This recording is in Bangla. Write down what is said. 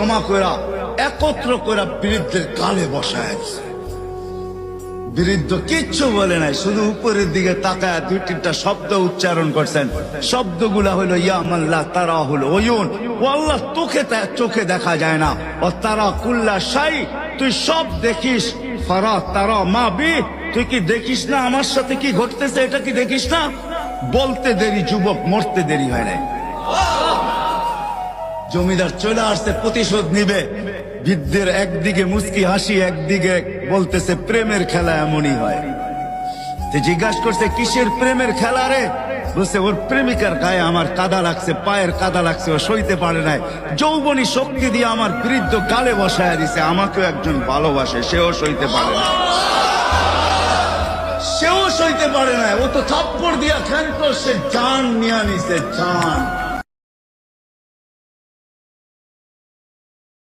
জমা কইরা একত্র কইরা বৃদ্ধের গালে বসায় দিছে। বৃদ্ধ কিচ্ছু বলে নাই, শুধু উপরের দিকে তাকায় দুই তিনটা শব্দ উচ্চারণ করছেন। শব্দগুলা হলো ইয়া মাল্লাহ তারা হলো ওয়ুন, ও আল্লাহ চোখে দেখা যায় না, ও তারা কুল্লা শাই, তুই সব দেখিস, ফারা তারা মা বি, তুই কি দেখিস না আমার সাথে কি ঘটতেছে, এটা কি দেখিস না? বলতে দেরি যুবক, মরতে দেরি হয় নাই। জমিদার চলে আসছে, প্রতিশোধ নিবে। বৃদ্ধের একদিকে মুস্কি হাসি, একদিকে বলতেছে প্রেমের খেলা এমনই হয়। জিজ্ঞাসা করছে কিসের প্রেমের খেলা রে? বলছে ওর প্রেমিকার গায়ে আমার কাদা লাগছে, পায়ের কাদা লাগছে, ও সইতে পারে নাই। যৌবনী শক্তি দিয়ে আমার বৃদ্ধ গালে বসায় দিছে। আমাকেও একজন ভালোবাসে, সেও সইতে পারে না, সেও সইতে পারে না। ও তো থাপ্পড় দিয়া খেলতো, সে জান নিয়ে নিছে, জান।